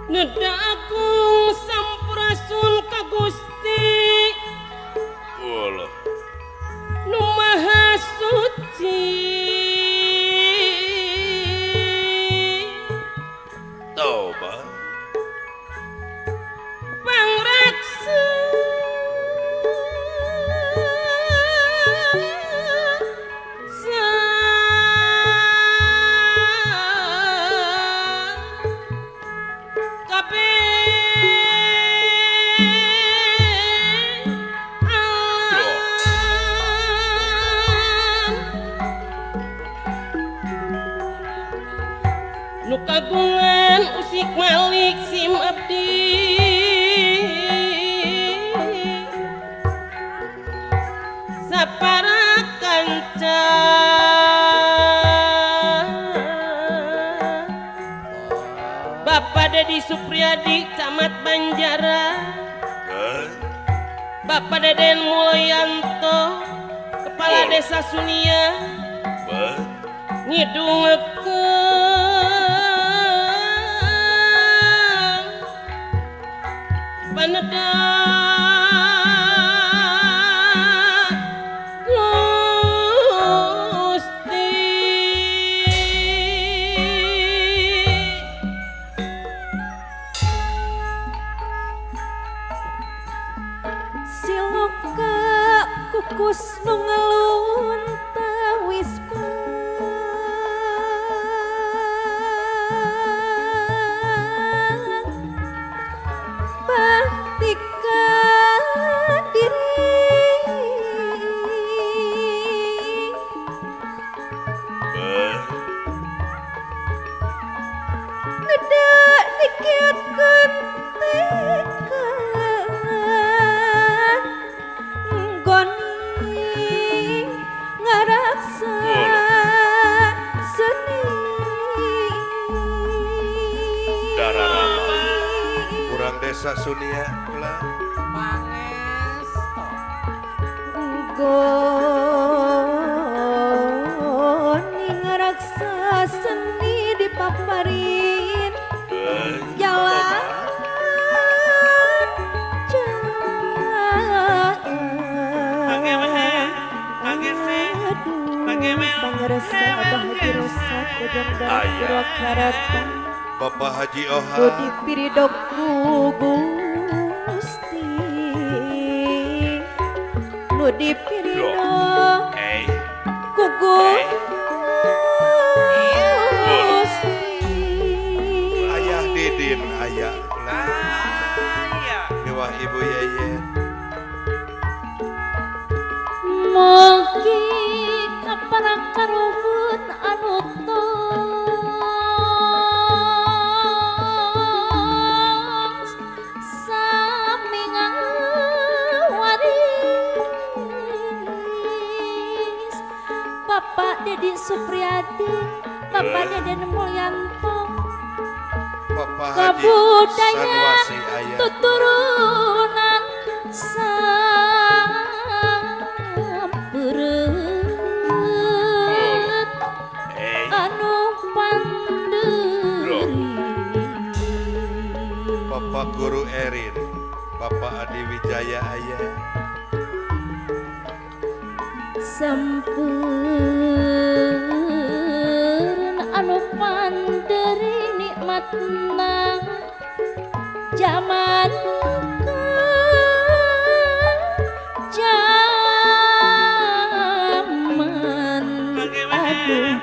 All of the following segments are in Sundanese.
Neda agung sampurasun ka Gusti Walah. Nu Maha Suci. Toba. Pangraksa nu kagungan usik malik sim abdi sapara kanca Bapak Dedi Supriyadi Camat Banjara, Bapak Deden Mulyanto Kepala Desa Sunia ngidungekeun paneda Gusti. Siloka kukus nu ngelun tawis baktika diri neda dikitkeun goni ngaraksa seni Dararama. Kurang Desa Sunia ulah. goni ngaraksa seni dipaparin jalan pangerasa bahagia rasa kodong dan purwakarata Bapak Haji Oha. Budi piridok Gusti nu dipiridok Gusti Ayah Didin ayah Miwah Ibu Yeye. Mugi kaparakaruhun anu tos sami ngawaris Bapak Dedi Supriyadi, Bapak Deden Mulyanto, Bapak Haji kabudaya Sanwasi ayah. tuturunan sampereut anu panderi Bapak Guru Erin, Bapak Adi Wijaya ayah. Sampeun anu panderi nikmatna zaman aduh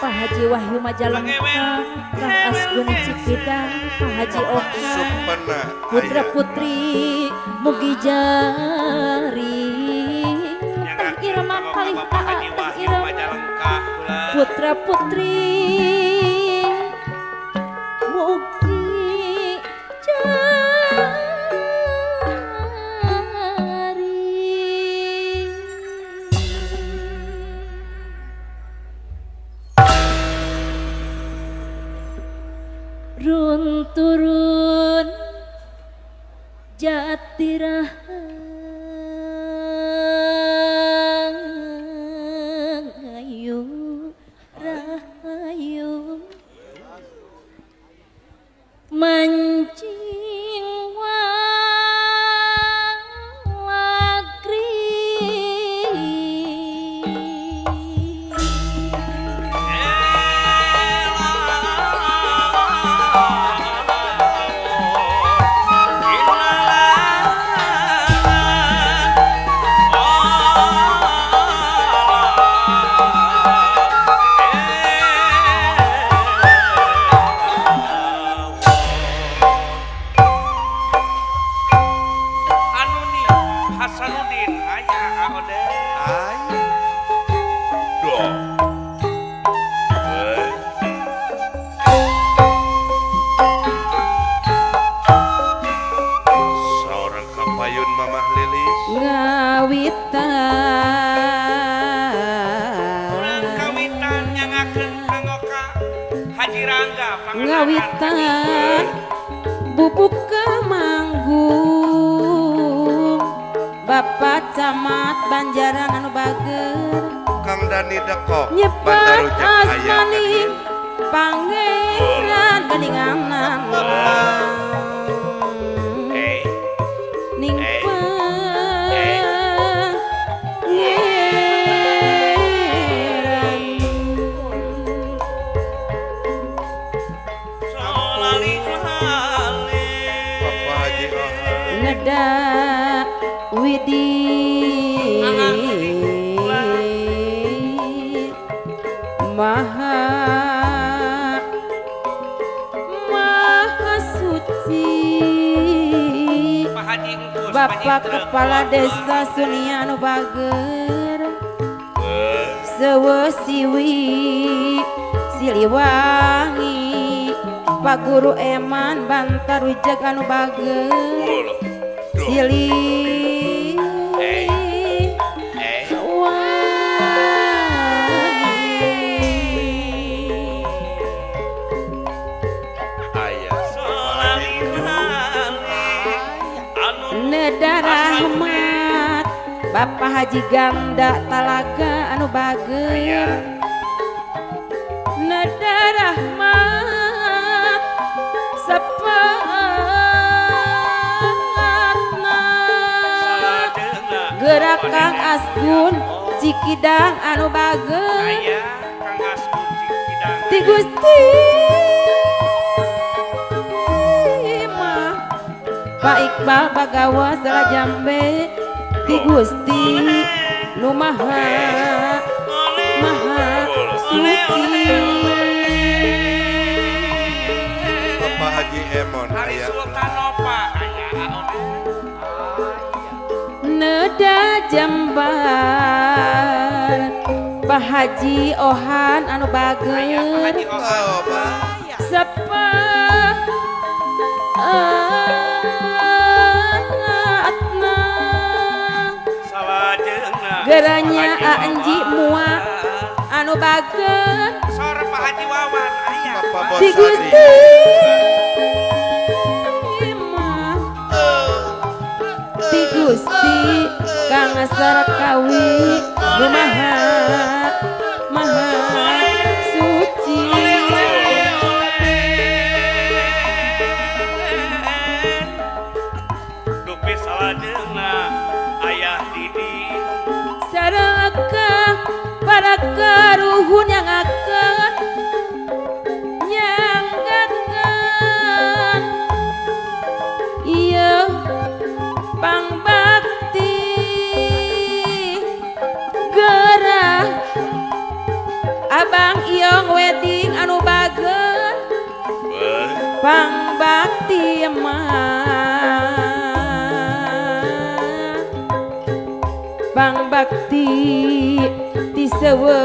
Pak Haji Wahyu Majalengka, Kang Asgun Cikidang, Pak Haji Oka, Sumpena Putra ayah. Putri Mugi Jari, Teh Irama Kalih Aa, Teh Irama Putra Putri Mugi Jari. run turun Jatirahang rahayu mancing walagri Hasanuddin aya ode Ayo. Dong. Seorang kapayun Mamah Lilis. urang kawitan nyangakeun pangoka Haji Rangga ngawitan bubuk manggung Bapak Camat Banjaran anu bager Kang Dani Deko. nyebat Bantarujak aya asmaning pangeran geninganan ning pangeran solali hale Bapak Haji Ohan. neda widi maha maha suci Pak Haji Engkus Bapak Kepala Desa Sunianu Bager Sewesiwi Siliwangi Pak Guru Eman Bantarujak anu bager Sili Ayah. solali hale anu Neda Rahmat Bapak Haji Ganda Talaga anu bager Neda Rahmat sepatna saladeuna Gerakang Asgun Cikidang anu bager aya Kang Asgun Cikidang Ti Gusti mah Pak Iqbal Bagawa Salajambe Ti Gusti nu maha suci Bapak Haji Emon. Hari Ayah. Sultanova aya ode Neda Jambar Pak Haji Ohan anu aya Pak Haji bager Ohan Oh, Pak. sepatna saladeuna geranya Pak Haji Anji Wawan. Mua anu bager Sore Pak Haji Wawan aya Bapak Bos Ti Adi. Gusti mah Ti Gusti Kang Sarakawi nu maha suci Dupi saladeuna ayah Didi saraka para karuhun yang akan nyanggakan iya pangbakti gerah Abang Iong wedding anu bager pangbakti mah pangbakti ti sewe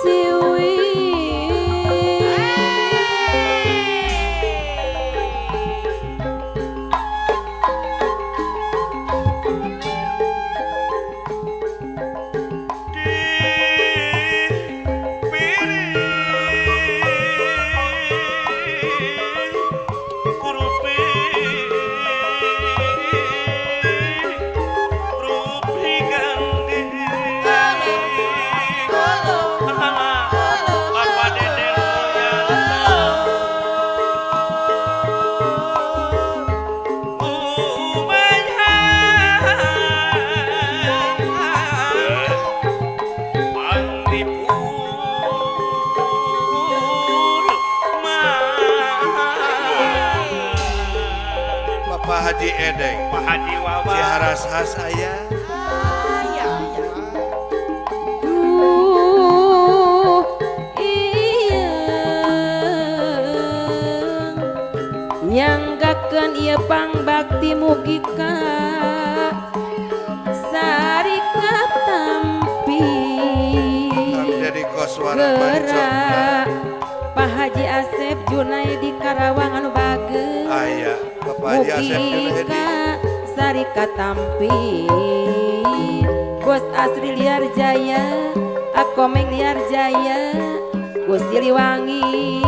siwi Haji Edeng Pak Haji Wawan Ciharas Has aya Duh, iya nyanggakeun ieu pangbakti mugi ka sari katampi jadi koswara mancok gerak Pak Haji Asep Junaidi Karawang anu bageus aya Bapak Haji Asep mugi Junaidi ka sari katampi Bos Asri Liar Jaya Akomeng Liar Jaya Gus Siliwangi